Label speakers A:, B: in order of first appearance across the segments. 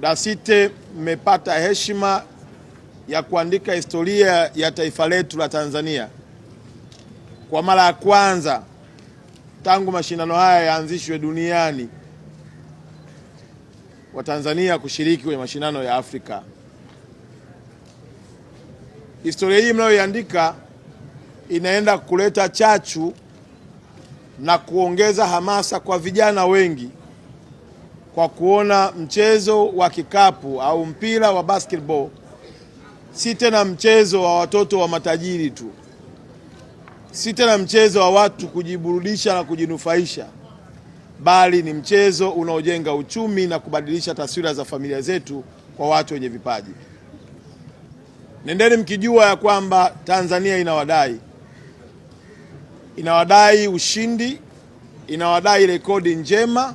A: DASITE mmepata heshima ya kuandika historia ya taifa letu la Tanzania kwa mara ya kwanza tangu mashindano haya yaanzishwe duniani, wa Tanzania kushiriki kwenye mashindano ya Afrika. Historia hii mnayoiandika inaenda kuleta chachu na kuongeza hamasa kwa vijana wengi kwa kuona mchezo wa kikapu au mpira wa basketball si tena mchezo wa watoto wa matajiri tu, si tena mchezo wa watu kujiburudisha na kujinufaisha, bali ni mchezo unaojenga uchumi na kubadilisha taswira za familia zetu kwa watu wenye vipaji. Nendeni mkijua ya kwamba Tanzania inawadai ushindi, inawadai rekodi njema,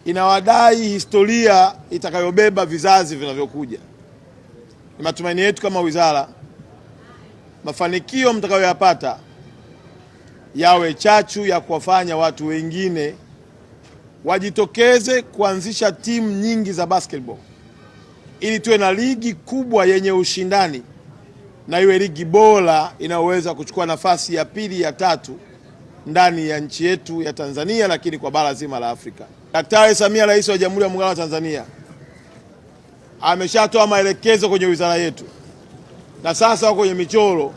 A: inawadai historia itakayobeba vizazi vinavyokuja. Ni matumaini yetu kama wizara, mafanikio mtakayoyapata yawe chachu ya kuwafanya watu wengine wajitokeze kuanzisha timu nyingi za basketball, ili tuwe na ligi kubwa yenye ushindani na iwe ligi bora inayoweza kuchukua nafasi ya pili, ya tatu ndani ya nchi yetu ya Tanzania, lakini kwa bara zima la Afrika. Daktari Samia, Rais wa Jamhuri ya Muungano wa Tanzania, ameshatoa maelekezo kwenye wizara yetu na sasa wako kwenye michoro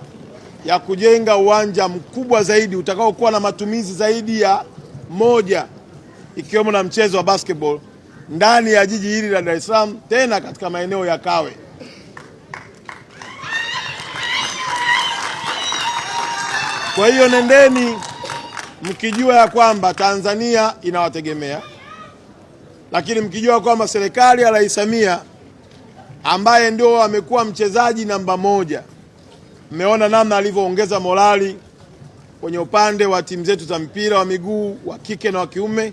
A: ya kujenga uwanja mkubwa zaidi utakaokuwa na matumizi zaidi ya moja, ikiwemo na mchezo wa basketball ndani ya jiji hili la Dar es Salaam, tena katika maeneo ya Kawe. Kwa hiyo nendeni mkijua ya kwamba Tanzania inawategemea, lakini mkijua kwamba serikali ya Rais Samia ambaye ndio amekuwa mchezaji namba moja, mmeona namna alivyoongeza morali kwenye upande wa timu zetu za mpira wa miguu wa kike na wa kiume,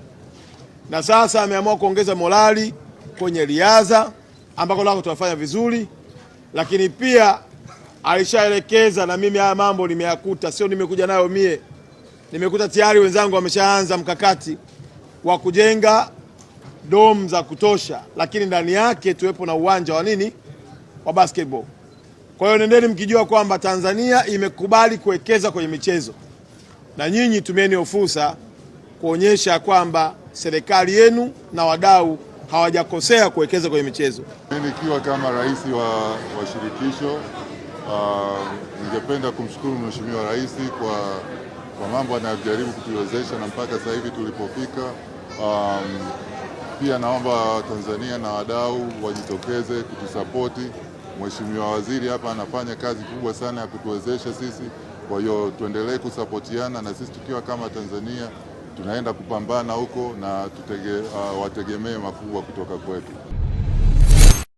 A: na sasa ameamua kuongeza morali kwenye riadha ambako nako tunafanya vizuri, lakini pia alishaelekeza, na mimi haya mambo nimeyakuta, sio nimekuja nayo mie, nimekuta tayari wenzangu wameshaanza mkakati wa kujenga dome za kutosha, lakini ndani yake tuwepo na uwanja wa nini, wa basketball. Kwa hiyo nendeni mkijua kwamba Tanzania imekubali kuwekeza kwenye michezo, na nyinyi tumieni fursa kuonyesha kwamba serikali yenu na wadau hawajakosea kuwekeza kwenye michezo.
B: Mimi nikiwa kama rais wa shirikisho, ningependa kumshukuru Mheshimiwa Rais kwa mambo anayojaribu kutuwezesha na mpaka sasa hivi tulipofika. Pia naomba Tanzania na wadau wajitokeze kutusapoti. Mheshimiwa Waziri hapa anafanya kazi kubwa sana ya kutuwezesha sisi, kwa hiyo tuendelee kusapotiana, na sisi tukiwa kama Tanzania tunaenda kupambana huko, na wategemee makubwa kutoka kwetu.